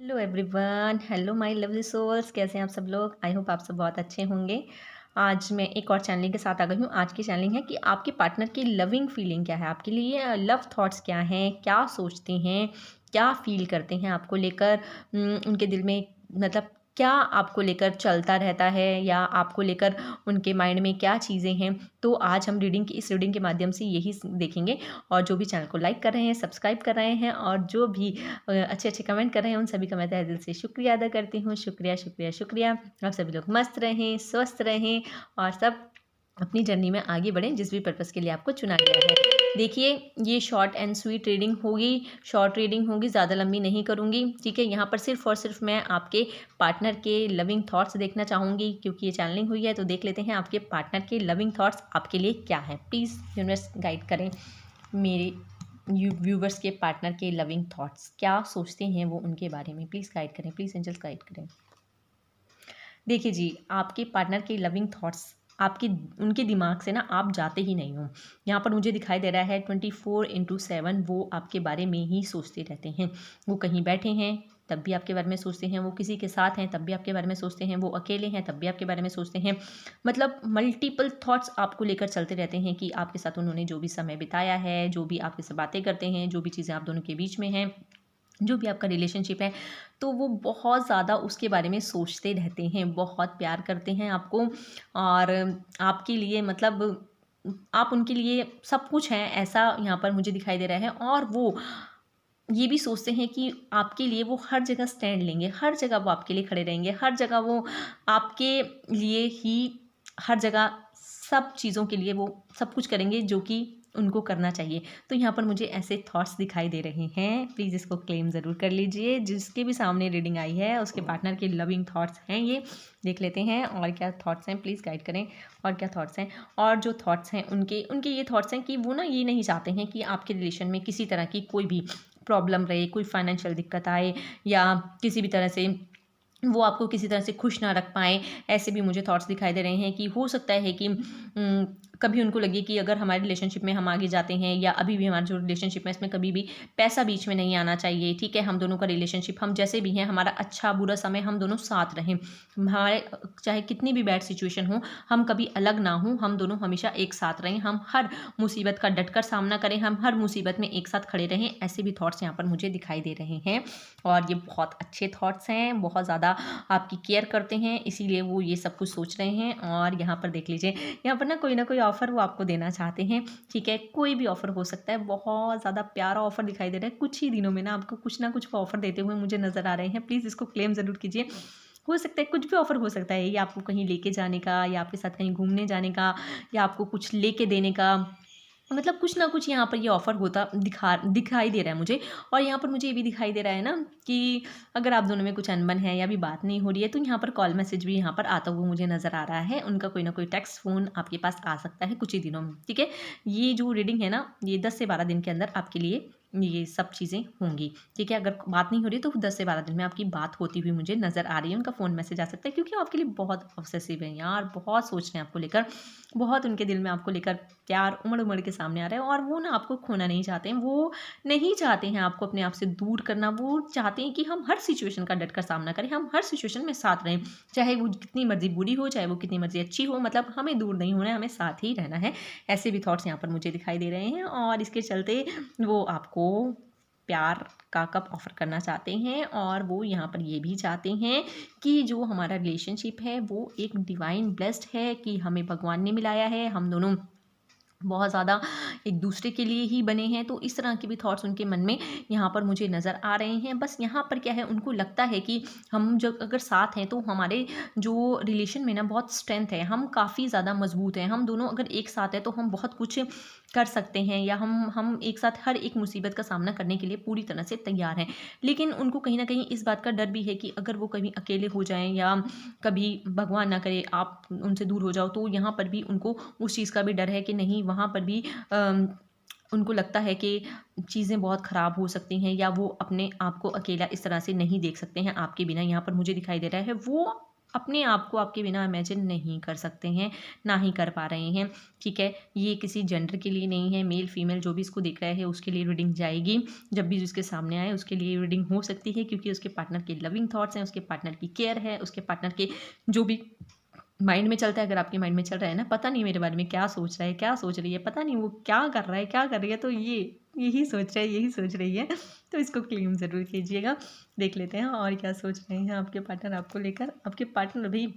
Hello everyone, hello my lovely souls. कैसे हैं आप सब लोग? आई होप आप सब बहुत अच्छे होंगे। आज मैं एक और चैनलिंग के साथ आ गई हूँ। आज की चैनलिंग है कि आपके पार्टनर की लविंग फीलिंग क्या है, आपके लिए लव थॉट्स क्या हैं, क्या सोचते हैं, क्या फील करते हैं आपको लेकर। उनके दिल में मतलब क्या आपको लेकर चलता रहता है या आपको लेकर उनके माइंड में क्या चीज़ें हैं। तो आज हम इस रीडिंग के माध्यम से यही देखेंगे। और जो भी चैनल को लाइक कर रहे हैं, सब्सक्राइब कर रहे हैं और जो भी अच्छे अच्छे कमेंट कर रहे हैं, उन सभी का मैं तहे दिल से शुक्रिया अदा करती हूँ। शुक्रिया शुक्रिया शुक्रिया। आप सभी लोग मस्त रहें, स्वस्थ रहें और सब अपनी जर्नी में आगे बढ़ें जिस भी पर्पज़ के लिए आपको चुना गया है। देखिए, ये शॉर्ट एंड स्वीट रीडिंग होगी, शॉर्ट रीडिंग होगी, ज़्यादा लंबी नहीं करूँगी। ठीक है, यहाँ पर सिर्फ और सिर्फ मैं आपके पार्टनर के लविंग थॉट्स देखना चाहूँगी, क्योंकि ये चैनलिंग हुई है। तो देख लेते हैं आपके पार्टनर के लविंग थॉट्स आपके लिए क्या है। प्लीज़ यूनिवर्स गाइड करें मेरे व्यूवर्स के पार्टनर के लविंग थॉट्स, क्या सोचते हैं वो उनके बारे में। प्लीज़ गाइड करें, प्लीज़ एंजल्स गाइड करें। देखिए जी, आपके पार्टनर के लविंग थॉट्स आपकी उनके दिमाग से ना आप जाते ही नहीं हो। यहाँ पर मुझे दिखाई दे रहा है 24/7 वो आपके बारे में ही सोचते रहते हैं। वो कहीं बैठे हैं तब भी आपके बारे में सोचते हैं, वो किसी के साथ हैं तब भी आपके बारे में सोचते हैं, वो अकेले हैं तब भी आपके बारे में सोचते हैं। मतलब मल्टीपल थॉट्स आपको लेकर चलते रहते हैं कि आपके साथ उन्होंने जो भी समय बिताया है, जो भी आपके साथ बातें करते हैं, जो भी चीज़ें आप दोनों के बीच में हैं, जो भी आपका रिलेशनशिप है, तो वो बहुत ज़्यादा उसके बारे में सोचते रहते हैं। बहुत प्यार करते हैं आपको और आपके लिए मतलब आप उनके लिए सब कुछ हैं, ऐसा यहाँ पर मुझे दिखाई दे रहा है। और वो ये भी सोचते हैं कि आपके लिए वो हर जगह स्टैंड लेंगे, हर जगह वो आपके लिए खड़े रहेंगे, हर जगह वो आपके लिए ही हर जगह सब चीज़ों के लिए वो सब कुछ करेंगे जो कि उनको करना चाहिए। तो यहाँ पर मुझे ऐसे थॉट्स दिखाई दे रहे हैं। प्लीज़ इसको क्लेम ज़रूर कर लीजिए। जिसके भी सामने रीडिंग आई है उसके पार्टनर के लविंग थॉट्स हैं ये। देख लेते हैं और क्या थॉट्स हैं, प्लीज़ गाइड करें और क्या थॉट्स हैं। और जो थॉट्स हैं उनके उनके ये थॉट्स हैं कि वो ना ये नहीं चाहते हैं कि आपके रिलेशन में किसी तरह की कोई भी प्रॉब्लम रहे, कोई फाइनेंशियल दिक्कत आए या किसी भी तरह से वो आपको किसी तरह से खुश ना रख पाएँ। ऐसे भी मुझे थॉट्स दिखाई दे रहे हैं कि हो सकता है कि कभी उनको लगे कि अगर हमारे रिलेशनशिप में हम आगे जाते हैं या अभी भी हमारा जो रिलेशनशिप है इसमें कभी भी पैसा बीच में नहीं आना चाहिए। ठीक है, हम दोनों का रिलेशनशिप, हम जैसे भी हैं, हमारा अच्छा बुरा समय हम दोनों साथ रहें। हमारे चाहे कितनी भी बैड सिचुएशन हो, हम कभी अलग ना हों, हम दोनों हमेशा एक साथ रहें, हम हर मुसीबत का डटकर सामना करें, हम हर मुसीबत में एक साथ खड़े रहें। ऐसे भी थॉट्स यहाँ पर मुझे दिखाई दे रहे हैं और ये बहुत अच्छे थॉट्स हैं, बहुत ज़्यादा आपकी केयर करते हैं, इसीलिए वो ये सब कुछ सोच रहे हैं। और यहाँ पर देख लीजिए, यहाँ पर ना कोई ऑफ़र वो आपको देना चाहते हैं। ठीक है, कोई भी ऑफ़र हो सकता है, बहुत ज़्यादा प्यारा ऑफ़र दिखाई दे रहा है। कुछ ही दिनों में ना आपको कुछ ना कुछ ऑफ़र देते हुए मुझे नज़र आ रहे हैं। प्लीज़ इसको क्लेम ज़रूर कीजिए। हो सकता है कुछ भी ऑफ़र हो सकता है, ये आपको कहीं लेके जाने का या आपके साथ कहीं घूमने जाने का या आपको कुछ लेके देने का, मतलब कुछ ना कुछ यहाँ पर ये ऑफ़र होता दिखाई दे रहा है मुझे। और यहाँ पर मुझे ये भी दिखाई दे रहा है ना कि अगर आप दोनों में कुछ अनबन है या अभी बात नहीं हो रही है, तो यहाँ पर कॉल मैसेज भी यहाँ पर आता हुआ मुझे नज़र आ रहा है। उनका कोई ना कोई टेक्स्ट फ़ोन आपके पास आ सकता है कुछ ही दिनों में। ठीक है, ये जो रीडिंग है ना, ये 10 से 12 दिन के अंदर आपके लिए ये सब चीज़ें होंगी। ठीक है, अगर बात नहीं हो रही तो 10 से 12 दिन में आपकी बात होती हुई मुझे नज़र आ रही है। उनका फ़ोन मैसेज आ सकता है क्योंकि वो आपके लिए बहुत ऑब्सेसिव हैं यार, बहुत सोच रहे हैं आपको लेकर, बहुत उनके दिल में आपको लेकर प्यार उमड़-उमड़ के सामने आ रहा है। और वो ना आपको खोना नहीं चाहते हैं, वो नहीं चाहते हैं आपको अपने आप से दूर करना। वो चाहते हैं कि हम हर सिचुएशन का डट कर सामना करें, हम हर सिचुएशन में साथ रहें, चाहे वो कितनी मर्ज़ी बुरी हो, चाहे वो कितनी मर्ज़ी अच्छी हो, मतलब हमें दूर नहीं होना है, हमें साथ ही रहना है। ऐसे भी थॉट्स यहाँ पर मुझे दिखाई दे रहे हैं और इसके चलते वो आपको प्यार का कप ऑफ़र करना चाहते हैं। और वो यहाँ पर ये भी चाहते हैं कि जो हमारा रिलेशनशिप है वो एक डिवाइन ब्लेस्ड है, कि हमें भगवान ने मिलाया है, हम दोनों बहुत ज़्यादा एक दूसरे के लिए ही बने हैं। तो इस तरह के भी थॉट्स उनके मन में यहाँ पर मुझे नज़र आ रहे हैं। बस यहाँ पर क्या है, उनको लगता है कि हम जब अगर साथ हैं तो हमारे जो रिलेशन में ना बहुत स्ट्रेंथ है, हम काफ़ी ज़्यादा मजबूत हैं, हम दोनों अगर एक साथ हैं तो हम बहुत कुछ कर सकते हैं, या हम एक साथ हर एक मुसीबत का सामना करने के लिए पूरी तरह से तैयार हैं। लेकिन उनको कहीं ना कहीं इस बात का डर भी है कि अगर वो कभी अकेले हो जाएं या कभी भगवान ना करे आप उनसे दूर हो जाओ, तो यहाँ पर भी उनको उस चीज़ का भी डर है कि नहीं, वहाँ पर भी उनको लगता है कि चीज़ें बहुत ख़राब हो सकती हैं, या वो अपने आप को अकेला इस तरह से नहीं देख सकते हैं आपके बिना। यहाँ पर मुझे दिखाई दे रहा है वो अपने आप को आपके बिना इमेजिन नहीं कर सकते हैं, ना ही कर पा रहे हैं। ठीक है, ये किसी जेंडर के लिए नहीं है, मेल फीमेल जो भी इसको देख रहा है उसके लिए रीडिंग जाएगी। जब भी उसके सामने आए उसके लिए रीडिंग हो सकती है, क्योंकि उसके पार्टनर के लविंग थॉट्स हैं, उसके पार्टनर की केयर है, उसके पार्टनर के जो भी माइंड में चलता है। अगर आपके माइंड में चल रहा है ना, पता नहीं मेरे बारे में क्या सोच रहा है, क्या सोच रही है, पता नहीं वो क्या कर रहा है, क्या कर रही है, तो ये यही सोच रहा है, यही सोच रही है, तो इसको क्लेम ज़रूर कीजिएगा। देख लेते हैं और क्या सोच रहे हैं आपके पार्टनर आपको लेकर। आपके पार्टनर भी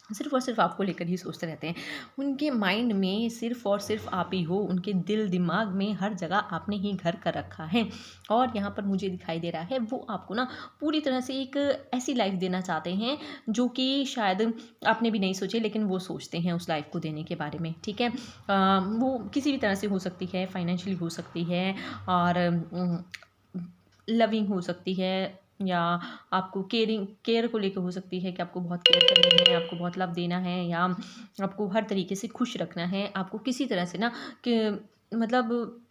सिर्फ़ और सिर्फ़ आपको लेकर ही सोचते रहते हैं। उनके माइंड में सिर्फ़ और सिर्फ़ आप ही हो, उनके दिल दिमाग में हर जगह आपने ही घर कर रखा है। और यहाँ पर मुझे दिखाई दे रहा है वो आपको ना पूरी तरह से एक ऐसी लाइफ़ देना चाहते हैं जो कि शायद आपने भी नहीं सोची, लेकिन वो सोचते हैं उस लाइफ़ को देने के बारे में। ठीक है, वो किसी भी तरह से हो सकती है, फाइनेंशियली हो सकती है, और लविंग हो सकती है, या आपको केयर को लेकर हो सकती है कि आपको बहुत केयर करनी है, आपको बहुत लव देना है, या आपको हर तरीके से खुश रखना है, आपको किसी तरह से ना कि मतलब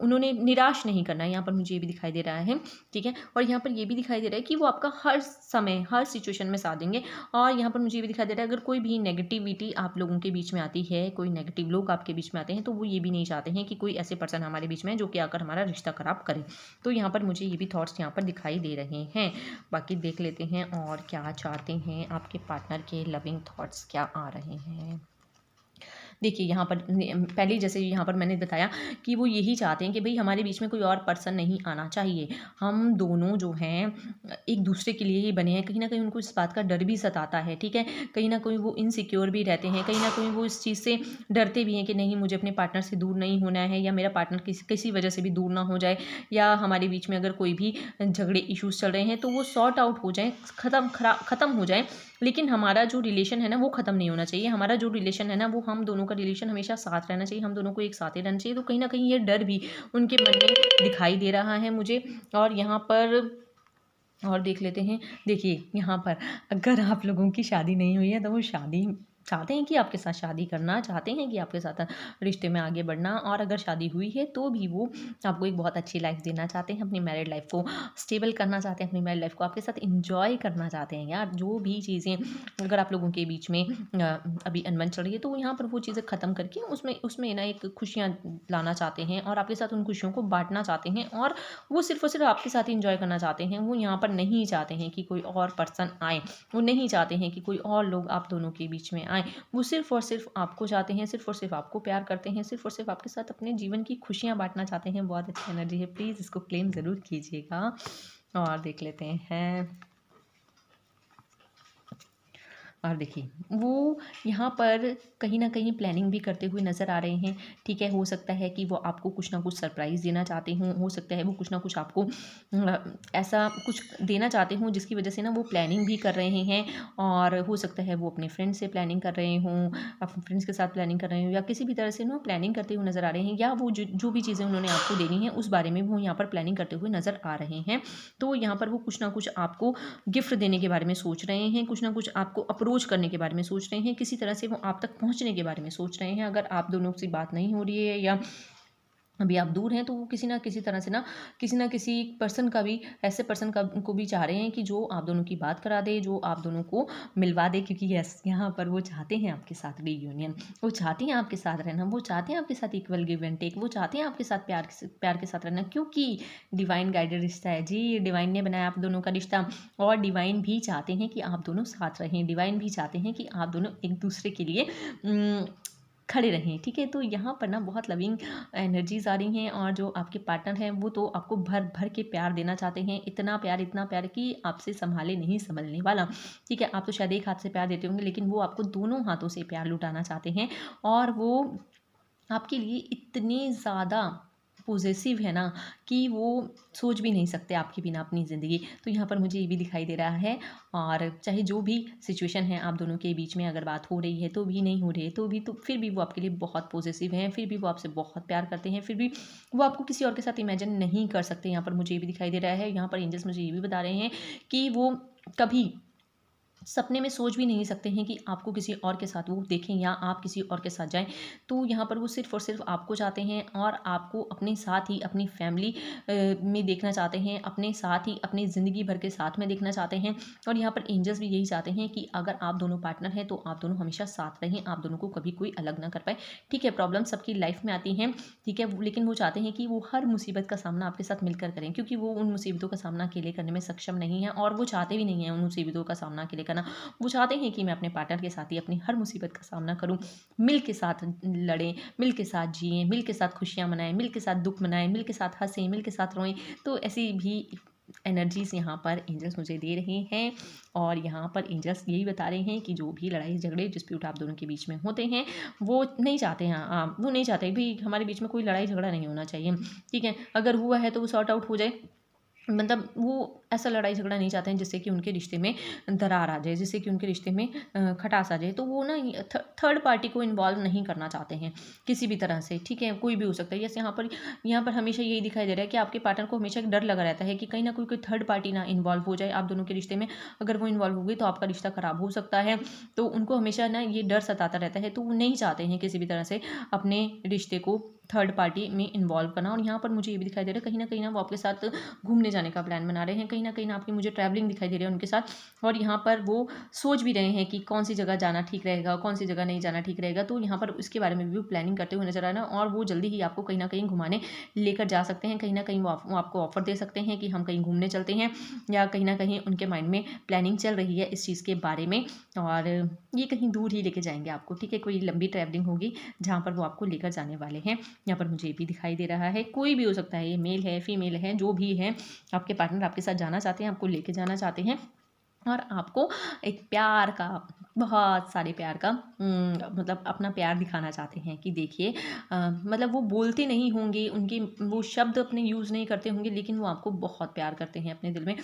उन्होंने निराश नहीं करना है। यहाँ पर मुझे ये भी दिखाई दे रहा है। ठीक है, और यहाँ पर ये भी दिखाई दे रहा है कि वो आपका हर समय हर सिचुएशन में साथ देंगे। और यहाँ पर मुझे ये भी दिखाई दे रहा है, अगर कोई भी नेगेटिविटी आप लोगों के बीच में आती है, कोई नेगेटिव लोग आपके बीच में आते हैं, तो वो ये भी नहीं चाहते हैं कि कोई ऐसे पर्सन हमारे बीच में है जो कि आकर हमारा रिश्ता खराब करे। तो यहाँ पर मुझे ये भी थॉट्स यहाँ पर दिखाई दे रहे हैं। बाकी देख लेते हैं और क्या चाहते हैं आपके पार्टनर के लविंग थॉट्स क्या आ रहे हैं। देखिए यहाँ पर पहले जैसे यहाँ पर मैंने बताया कि वो यही चाहते हैं कि भाई हमारे बीच में कोई और पर्सन नहीं आना चाहिए। हम दोनों जो हैं एक दूसरे के लिए ही बने हैं। कहीं न कहीं उनको इस बात का डर भी सताता है, ठीक है? कहीं न कहीं वो इनसिक्योर भी रहते हैं, कहीं न कहीं वो इस चीज़ से डरते भी हैं कि नहीं, मुझे अपने पार्टनर से दूर नहीं होना है, या मेरा पार्टनर किसी वजह से भी दूर ना हो जाए, या हमारे बीच में अगर कोई भी झगड़े इश्यूज़ चल रहे हैं तो वो सॉर्ट आउट हो जाएँ, ख़त्म हो जाएँ। लेकिन हमारा जो रिलेशन है ना वो ख़त्म नहीं होना चाहिए। हमारा जो रिलेशन है ना, वो हम दोनों का रिलेशन हमेशा साथ रहना चाहिए, हम दोनों को एक साथ ही रहना चाहिए। तो कहीं न कहीं ये डर भी उनके मन में दिखाई दे रहा है मुझे। और यहाँ पर और देख लेते हैं। देखिए यहाँ पर अगर आप लोगों की शादी नहीं हुई है तो वो शादी चाहते हैं कि आपके साथ शादी करना, चाहते हैं कि आपके साथ रिश्ते में आगे बढ़ना, और अगर शादी हुई है तो भी वो आपको एक बहुत अच्छी लाइफ़ देना चाहते हैं, अपनी मैरिड लाइफ़ को स्टेबल करना चाहते हैं, अपनी मैरिड लाइफ़ को आपके साथ एन्जॉय करना चाहते हैं। यार जो भी चीज़ें अगर आप लोगों के बीच में अभी अनबन चल रही है, तो वो यहाँ पर वो चीज़ें ख़त्म करके उसमें उसमें ना एक खुशियाँ लाना चाहते हैं, और आपके साथ उन खुशियों को बाँटना चाहते हैं, और वो सिर्फ़ और सिर्फ़ आपके साथ ही एन्जॉय करना चाहते हैं। वो यहाँ पर नहीं चाहते हैं कि कोई और पर्सन आए, वो नहीं चाहते हैं कि कोई और लोग आप दोनों के बीच में आएँ। वो सिर्फ़ और सिर्फ़ आपको चाहते हैं, सिर्फ़ और सिर्फ़ आपको प्यार करते हैं, सिर्फ़ और सिर्फ़ आपके साथ अपने जीवन की खुशियाँ बाँटना चाहते हैं। बहुत अच्छी एनर्जी है, प्लीज़ इसको क्लेम ज़रूर कीजिएगा। और देख लेते हैं। और देखिए वो यहाँ पर कहीं न कहीं प्लानिंग भी करते हुए नज़र आ रहे हैं, ठीक है? हो सकता है कि वो आपको कुछ ना कुछ सरप्राइज़ देना चाहते हों, हो सकता है वो कुछ ना कुछ आपको ऐसा कुछ देना चाहते हों जिसकी वज़ह से ना वो प्लानिंग भी कर रहे हैं, और हो सकता है वो अपने फ्रेंड से प्लानिंग कर रहे हों, अपने फ्रेंड्स के साथ प्लानिंग कर रहे हों, या किसी भी तरह से ना प्लानिंग करते हुए नज़र आ रहे हैं, या वो जो भी चीज़ें उन्होंने आपको देनी है उस बारे में वो यहाँ पर प्लानिंग करते हुए नज़र आ रहे हैं। तो यहाँ पर वो कुछ ना कुछ आपको गिफ्ट देने के बारे में सोच रहे हैं, कुछ ना कुछ आपको अप्रोच करने के बारे में सोच रहे हैं, किसी तरह से वो आप तक पहुँचने के बारे में सोच रहे हैं। अगर आप दोनों से बात नहीं हो रही है, या अभी आप दूर हैं, तो वो किसी न किसी तरह से ना किसी न किसी पर्सन का भी ऐसे पर्सन का को भी चाह रहे हैं कि जो आप दोनों की बात करा दे, जो आप दोनों को मिलवा दे, क्योंकि यस यहाँ पर वो चाहते हैं आपके साथ रियूनियन, वो चाहते हैं आपके साथ रहना, वो चाहते हैं आपके साथ इक्वल गिव एंड टेक, वो चाहते हैं आपके साथ प्यार के साथ रहना, क्योंकि डिवाइन गाइडेड रिश्ता है जी, डिवाइन ने बनाया आप दोनों का रिश्ता, और डिवाइन भी चाहते हैं कि आप दोनों साथ रहें, डिवाइन भी चाहते हैं कि आप दोनों एक दूसरे के लिए खड़े रहें, ठीक है? तो यहाँ पर ना बहुत लविंग एनर्जीज़ आ रही हैं, और जो आपके पार्टनर हैं वो तो आपको भर-भर के प्यार देना चाहते हैं, इतना प्यार कि आपसे सँभाले नहीं सँभलने वाला, ठीक है? आप तो शायद एक हाथ से प्यार देते होंगे, लेकिन वो आपको दोनों हाथों से प्यार लुटाना चाहते हैं, और वो आपके लिए इतने ज़्यादा पॉसेसिव है ना कि वो सोच भी नहीं सकते आपके बिना अपनी ज़िंदगी। तो यहाँ पर मुझे ये भी दिखाई दे रहा है, और चाहे जो भी सिचुएशन है आप दोनों के बीच में, अगर बात हो रही है तो भी, नहीं हो रही है तो भी, तो फिर भी वो आपके लिए बहुत पॉसेसिव हैं, फिर भी वो आपसे बहुत प्यार करते हैं, फिर भी वो आपको किसी और के साथ इमेजिन नहीं कर सकते। यहाँ पर मुझे ये भी दिखाई दे रहा है, यहाँ पर एंजल्स मुझे ये भी बता रहे हैं कि वो कभी सपने में सोच भी नहीं सकते हैं कि आपको किसी और के साथ वो देखें या आप किसी और के साथ जाएँ। तो यहाँ पर वो सिर्फ़ और सिर्फ़ आपको चाहते हैं और आपको अपने साथ ही अपनी फ़ैमिली में देखना चाहते हैं, अपने साथ ही अपनी ज़िंदगी भर के साथ में देखना चाहते हैं। और यहाँ पर एंजल्स भी यही चाहते हैं कि अगर आप दोनों पार्टनर हैं, तो आप दोनों हमेशा साथ रहें, आप दोनों को कभी कोई अलग ना कर पाए। ठीक है, प्रॉब्लम सबकी लाइफ़ में आती हैं, ठीक है, लेकिन वो चाहते हैं कि वो हर मुसीबत का सामना आपके साथ मिलकर करें, क्योंकि वो उन मुसीबतों का सामना अकेले करने में सक्षम नहीं है और वो चाहते भी नहीं हैं उन मुसीबतों का सामना अकेले करना। वो चाहते हैं कि मैं अपने पार्टनर के साथ ही अपनी हर मुसीबत का सामना करूँ, मिल के साथ लड़ें, मिल के साथ जिएँ, मिल के साथ खुशियाँ मनाएँ, मिल के साथ दुःख मनाएँ, मिल के साथ हँसें, मिल के साथ रोएँ। तो ऐसी भी एनर्जीज़ यहाँ पर एंजल्स मुझे दे रहे हैं और यहाँ पर एंजल्स यही बता रहे हैं कि जो भी लड़ाई झगड़े डिस्प्यूट आप दोनों के बीच में होते हैं, वो नहीं चाहते हैं, वो नहीं चाहते भई हमारे बीच में कोई लड़ाई झगड़ा नहीं होना चाहिए, ठीक है? अगर हुआ है तो वो सॉर्ट आउट हो जाए। मतलब वो ऐसा लड़ाई झगड़ा नहीं चाहते हैं जिससे कि उनके रिश्ते में दरार आ जाए, जिससे कि उनके रिश्ते में खटास आ जाए। तो वो ना थर्ड पार्टी को इन्वॉल्व नहीं करना चाहते हैं किसी भी तरह से, ठीक है? कोई भी हो सकता है। जैसे यहाँ पर हमेशा यही दिखाई दे रहा है कि आपके पार्टनर को हमेशा एक डर लगा रहता है कि कहीं न कोई थर्ड पार्टी ना इन्वॉल्व हो जाए आप दोनों के रिश्ते में। अगर वो इन्वॉल्व हो गई तो आपका रिश्ता खराब हो सकता है। तो उनको हमेशा ना ये डर सताता रहता है, तो वो नहीं चाहते हैं किसी भी तरह से अपने रिश्ते को थर्ड पार्टी में इन्वॉल्व करना। और यहाँ पर मुझे ये भी दिखाई दे रहा है कहीं न वो आपके साथ घूमने जाने का प्लान बना रहे हैं, कहीं न आपकी मुझे ट्रैवलिंग दिखाई दे रही है उनके साथ। और यहाँ पर वो सोच भी रहे हैं कि कौन-सी जगह जाना ठीक रहेगा, कौन-सी जगह नहीं जाना ठीक रहेगा। तो यहाँ पर इसके बारे में भी वो प्लानिंग करते हुए नज़र आ रहे हैं और वो जल्दी ही आपको कहीं न कहीं घुमाने लेकर जा सकते हैं। कहीं न कहीं वो आपको ऑफ़र दे सकते हैं कि हम कहीं घूमने चलते हैं, या कहीं न कहीं उनके माइंड में प्लानिंग चल रही है इस चीज़ के बारे में और ये कहीं दूर ही लेके जाएँगे आपको, ठीक है? कोई लंबी ट्रैवलिंग होगी जहाँ पर वो आपको लेकर जाने वाले हैं। यहाँ पर मुझे ये भी दिखाई दे रहा है, कोई भी हो सकता है, ये मेल है, फीमेल है, जो भी है, आपके पार्टनर आपके साथ जाना चाहते हैं, आपको लेके जाना चाहते हैं और आपको एक प्यार का, बहुत सारे प्यार का मतलब अपना प्यार दिखाना चाहते हैं कि देखिए मतलब वो बोलते नहीं होंगे, उनके वो शब्द अपने यूज़ नहीं करते होंगे, लेकिन वो आपको बहुत प्यार करते हैं अपने दिल में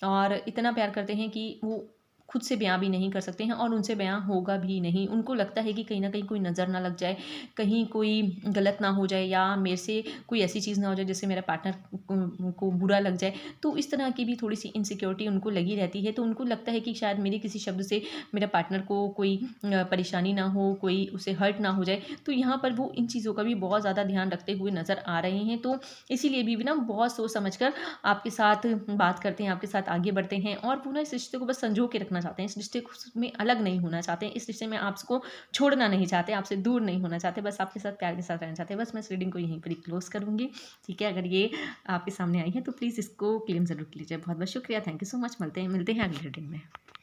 और इतना प्यार करते हैं कि वो खुद से बयाँ भी नहीं कर सकते हैं और उनसे बयाँ होगा भी नहीं। उनको लगता है कि कहीं न कहीं कोई नज़र ना लग जाए, कहीं कोई गलत ना हो जाए या मेरे से कोई ऐसी चीज़ ना हो जाए जिससे मेरा पार्टनर को बुरा लग जाए। तो इस तरह की भी थोड़ी-सी इनसिक्योरिटी उनको लगी रहती है, तो उनको लगता है कि शायद मेरे किसी शब्द से मेरे पार्टनर को कोई परेशानी ना हो, कोई उसे हर्ट ना हो जाए। तो यहाँ पर वो इन चीज़ों का भी बहुत ज़्यादा ध्यान रखते हुए नज़र आ रहे हैं। तो इसीलिए भी ना बहुत सोच समझ कर आपके साथ बात करते हैं, आपके साथ आगे बढ़ते हैं और वो ना इस रिश्ते को बस संजो के रखना चाहते हैं। इस रिश्ते में अलग नहीं होना चाहते हैं, इस रिश्ते में आपको छोड़ना नहीं चाहते, आपसे दूर नहीं होना चाहते, बस आपके साथ प्यार के साथ रहना चाहते हैं। बस मैं इस रीडिंग को यहीं पर ही क्लोज़ करूँगी, ठीक है? अगर ये आपके सामने आई है तो प्लीज़ इसको क्लेम ज़रूर कीजिए। बहुत-बहुत शुक्रिया, थैंक यू सो मच। मिलते हैं अगली रीडिंग में।